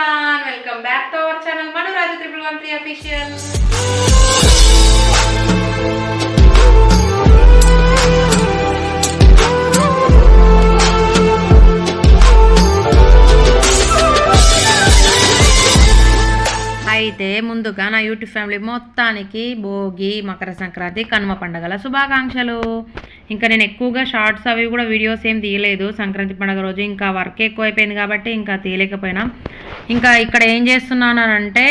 everyone, welcome back to our channel Manu Raju 1113 official. అయితే ముందుగా నా యూట్యూబ్ ఫ్యామిలీ మొత్తానికి భోగి, మకర సంక్రాంతి, కనుమ పండుగల శుభాకాంక్షలు. ఇంకా నేను ఎక్కువగా షార్ట్స్ అవి కూడా వీడియోస్ ఏం తీయలేదు సంక్రాంతి పండుగ రోజు. ఇంకా వర్క్ ఎక్కువైపోయింది కాబట్టి ఇంకా తీయలేకపోయినా. ఇంకా ఇక్కడ ఏం చేస్తున్నానంటే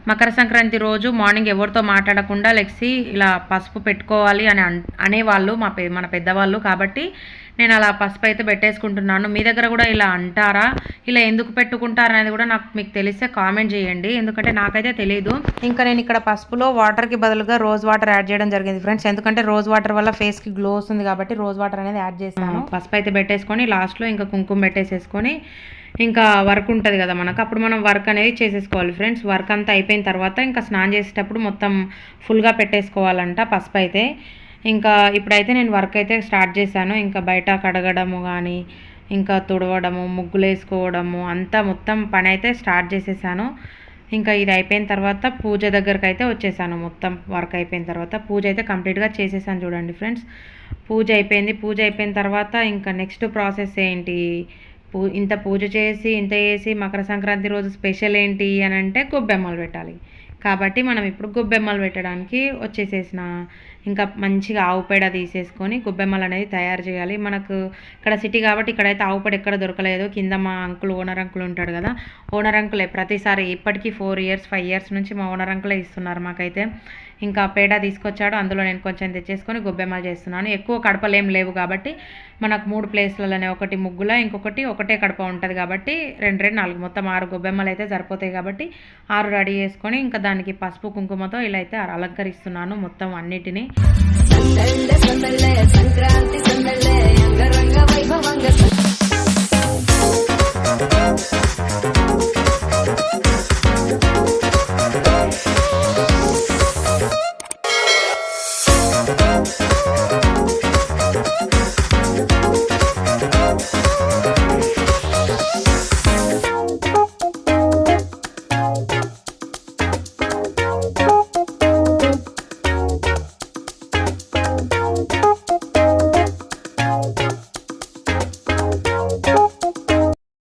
మకర సంక్రాంతి రోజు మార్నింగ్ ఎవరితో మాట్లాడకుండా లెక్సి ఇలా పసుపు పెట్టుకోవాలి అని అనేవాళ్ళు మన పెద్దవాళ్ళు. కాబట్టి నేను అలా పసుపు అయితే పెట్టేసుకుంటున్నాను. మీ దగ్గర కూడా ఇలా అంటారా, ఇలా ఎందుకు పెట్టుకుంటారు అనేది కూడా మీకు తెలిస్తే కామెంట్ చేయండి, ఎందుకంటే నాకైతే తెలియదు. ఇంకా నేను ఇక్కడ పసుపులో వాటర్కి బదులుగా రోజ్ వాటర్ యాడ్ చేయడం జరిగింది ఫ్రెండ్స్, ఎందుకంటే రోజ్ వాటర్ వల్ల ఫేస్కి గ్లో వస్తుంది కాబట్టి రోజ్ వాటర్ అనేది యాడ్ చేస్తాను. పసుపు అయితే పెట్టేసుకొని లాస్ట్లో ఇంకా కుంకుమ పెట్టేసేసుకొని ఇంకా వర్క్ ఉంటుంది కదా మనకు, అప్పుడు మనం వర్క్ అనేది చేసేసుకోవాలి ఫ్రెండ్స్. వర్క్ అంతా అయిపోయిన తర్వాత ఇంకా స్నానం చేసేటప్పుడు మొత్తం ఫుల్గా పెట్టేసుకోవాలంట పసుపు అయితే. ఇంకా ఇప్పుడైతే నేను వర్క్ అయితే స్టార్ట్ చేశాను. ఇంకా బయట కడగడము కానీ ఇంకా తుడవడము, ముగ్గులు వేసుకోవడము అంతా మొత్తం పని అయితే స్టార్ట్ చేసేసాను. ఇంకా ఇది అయిపోయిన తర్వాత పూజ దగ్గరకు అయితే వచ్చేసాను. మొత్తం వర్క్ అయిపోయిన తర్వాత పూజ అయితే కంప్లీట్గా చేసేసాను. చూడండి ఫ్రెండ్స్, పూజ అయిపోయింది. పూజ అయిపోయిన తర్వాత ఇంకా నెక్స్ట్ ప్రాసెస్ ఏంటి, ఇంత పూజ చేసి ఇంత చేసి మకర సంక్రాంతి రోజు స్పెషల్ ఏంటి అని అంటే గొబ్బెమ్మలు పెట్టాలి. కాబట్టి మనం ఇప్పుడు గొబ్బెమ్మలు పెట్టడానికి వచ్చేసేసిన. ఇంకా మంచిగా ఆవు పేడ తీసేసుకొని గొబ్బెమ్మలు అనేది తయారు చేయాలి. మనకు ఇక్కడ సిటీ కాబట్టి ఇక్కడైతే ఆవు పేడ ఎక్కడ దొరకలేదు. కింద మా అంకుల్, ఓనర్ అంకుల్ ఉంటాడు కదా, ఓనర్ అంకులే ప్రతిసారి ఇప్పటికీ 4 ఇయర్స్ 5 ఇయర్స్ నుంచి మా ఓనర్ అంకులే ఇస్తున్నారు మాకైతే. ఇంకా పేడ తీసుకొచ్చాడు, అందులో నేను కొంచెం తెచ్చేసుకొని గొబ్బెమ్మలు చేస్తున్నాను. ఎక్కువ కడపలు ఏం లేవు కాబట్టి మనకు 3 ప్లేస్లలోనే, ఒకటి ముగ్గుల, ఇంకొకటి ఒకటే కడప ఉంటుంది కాబట్టి 2 4 మొత్తం 6 గొబ్బెమ్మలు అయితే సరిపోతాయి కాబట్టి 6 రెడీ చేసుకొని ఇంకా దానికి పసుపు కుంకుమతో ఇలా అయితే అలంకరిస్తున్నాను మొత్తం అన్నిటినీ.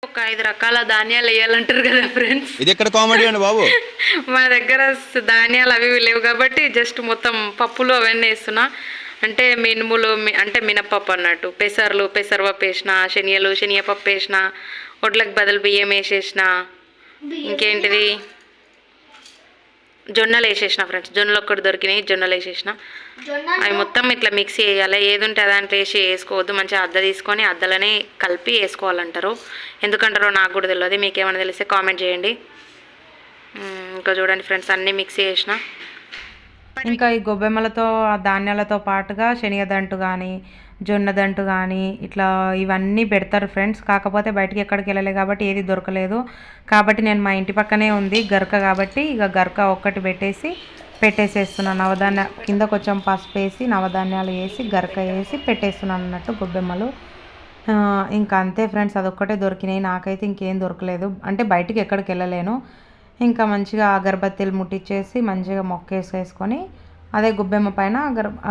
ఒక 5 రకాల ధాన్యాలు వేయాలంటారు కదా ఫ్రెండ్స్, ఇది ఎక్కడ కామెడీ అండి బాబు. మన దగ్గర ధాన్యాలు అవి లేవు కాబట్టి జస్ట్ మొత్తం పప్పులు అవన్నీ వేస్తున్నా. అంటే మినుములు అంటే మినపప్పు అన్నట్టు, పెసర్లు పెసరపప్పు వేసిన, శనియలు శనియపప్పు వేసిన, వడ్లకు బదులు బియ్యం వేసేసిన, ఇంకేంటిది జొన్నలు వేసేసిన ఫ్రెండ్స్. జొన్నలు ఒక్కటి దొరికినాయి, జొన్నలు వేసేసిన. అవి మొత్తం ఇట్లా మిక్సీ వేయాలి. ఏది ఉంటే దాంట్లో వేసుకోవద్దు, మంచిగా అద్ద తీసుకొని అద్దలనే కలిపి వేసుకోవాలంటారు. ఎందుకంటారో నాకు కూడా తెలియదు, మీకు ఏమైనా తెలిస్తే కామెంట్ చేయండి. ఇంకా చూడండి ఫ్రెండ్స్, అన్నీ మిక్సీ వేసిన. ఇంకా ఈ గొబ్బెమ్మలతో ధాన్యాలతో పాటుగా శనగదంటు కానీ జొన్నదంటు కానీ ఇట్లా ఇవన్నీ పెడతారు ఫ్రెండ్స్. కాకపోతే బయటికి ఎక్కడికి వెళ్ళలే కాబట్టి ఏది దొరకలేదు. కాబట్టి నేను మా ఇంటి పక్కనే ఉంది గరక, కాబట్టి ఇక గరక ఒక్కటి పెట్టేసేస్తున్నాను. నవధాన్య కింద కొంచెం పసుపు వేసి నవధాన్యాలు వేసి గరక వేసి పెట్టేస్తున్నాను అన్నట్టు గొబ్బెమ్మలు. ఇంకా అంతే ఫ్రెండ్స్, అదొక్కటే దొరికినాయి. నాకైతే ఇంకేం దొరకలేదు, అంటే బయటికి ఎక్కడికి వెళ్ళలేను. ఇంకా మంచిగా అగరబత్తీలు ముట్టించేసి మంచిగా మొక్కేసేసుకొని అదే గొబ్బెమ్మ పైన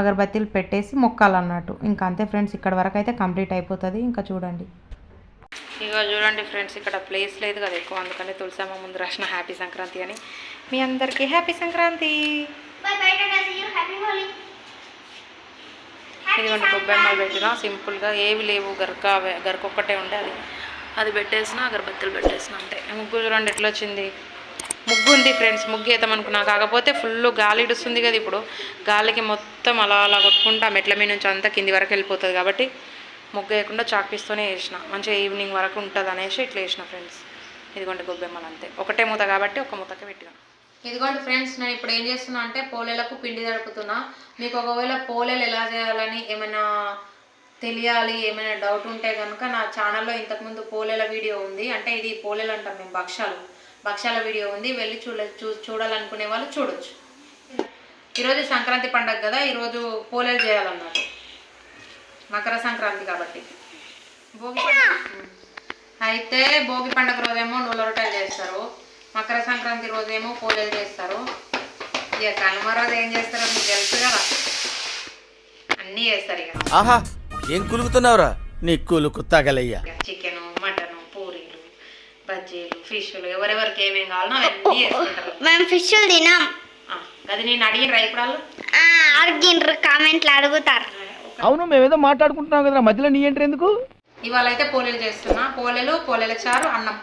అగరబత్తీలు పెట్టేసి మొక్కాలన్నట్టు. ఇంకా అంతే ఫ్రెండ్స్, ఇక్కడ వరకు అయితే కంప్లీట్ అయిపోతుంది. ఇంకా చూడండి, ఇక చూడండి ఫ్రెండ్స్, ఇక్కడ ప్లేస్ లేదు కదా ఎక్కువ, అందుకని తులసమ్మ ముందు రాసిన హ్యాపీ సంక్రాంతి అని. మీ అందరికీ హ్యాపీ సంక్రాంతి. ఇదిగోండి గొబ్బెమ్మలు పెట్టినా సింపుల్గా, ఏవి లేవు, గరక ఒక్కటే ఉండే అది పెట్టేసిన, అగరబత్తీలు పెట్టేసిన అంతే. ముగ్గు చూడండి ఎట్లా వచ్చింది. ముగ్గు ఉంది ఫ్రెండ్స్, ముగ్గు వేద్దామనుకున్నా, కాకపోతే ఫుల్ గాలి ఇడుస్తుంది కదా ఇప్పుడు, గాలికి మొత్తం అలా అలా కొట్టుకుంటా మెట్ల మీద నుంచి అంతా కింది వరకు వెళ్ళిపోతుంది కాబట్టి ముగ్గు వేయకుండా చాక్పీస్తోనే వేసిన. మంచిగా ఈవినింగ్ వరకు ఉంటుంది అనేసి ఇట్లా వేసిన ఫ్రెండ్స్. ఇదిగోండి గొబ్బెమ్మలు అంతే, ఒకటే మూత కాబట్టి ఒక మూతకే పెట్టినా. ఇదిగోండి ఫ్రెండ్స్, నేను ఇప్పుడు ఏం చేస్తున్నా అంటే పోలేలకు పిండి తడుపుతున్నా. మీకు ఒకవేళ పోలేలు ఎలా చేయాలని ఏమైనా తెలియాలి, ఏమైనా డౌట్ ఉంటే కనుక నా ఛానల్లో ఇంతకుముందు పోలేల వీడియో ఉంది. అంటే ఇది పోలేలు అంటాం మేము, భక్ష్యాల వీడియో ఉంది, వెళ్ళి చూడాలనుకునే వాళ్ళు చూడొచ్చు. ఈరోజు సంక్రాంతి పండుగ కదా, ఈరోజు పోలేలు చేయాలన్నమాట, మకర సంక్రాంతి కాబట్టి. భోగి అయితే భోగి పండుగ రోజేమో నువ్వుల రొట్టెలు చేస్తాం. చేస్తారు. మకర సంక్రాంతి రోజేమో పోలేలు చేస్తారు. ఇక కనుమ రోజు ఏం చేస్తారో మీకు తెలుసు కదా, అన్నీ చేస్తారు. ఇక ఆహా ఏం కులుకుతున్నావురా, నీ కులుకు తగలయ్యా. చికెన్, మటన్, పూరీలు, బజ్జీలు, ఫిష్లు, ఎవరెవరికి ఏమేమి కావాలో అవన్నీ చేసుకుంటారు. మేము ఫిష్లు తినాం. అది నేను అడిగిన ఇప్పుడు వాళ్ళు అడిగిండ్రు, కామెంట్లు అడుగుతారు. అవును మేమేదో మాట్లాడుకుంటున్నాం కదా, మధ్యలో నీ ఎంట్రీ ఎందుకు? ఇవాళ అయితే పోలేలు చేస్తున్నా. పోలేల చారు, అన్నం,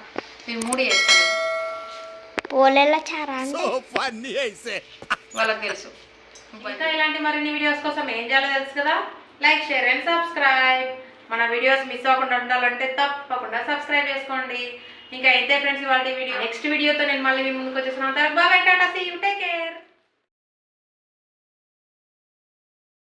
ఇవి 3 చేస్తాను. పోలేల చారా అంటే వాళ్ళకి తెలుసు. ఇంకా ఇలాంటి మరిన్ని వీడియోస్ కోసం ఏం చేయాలో తెలుసు కదా, లైక్, షేర్ అండ్ సబ్స్క్రైబ్. మన వీడియోస్ మిస్ అవ్వకుండా ఉండాలంటే తప్పకుండా సబ్స్క్రైబ్ చేసుకోండి. ఇంకా అయితే ఫ్రెండ్స్ ఇవాళ వీడియో, నెక్స్ట్ వీడియోతో నేను మళ్ళీ మీ ముందుకు వచ్చేస్తున్నాను. Bye, tata, see you, take care.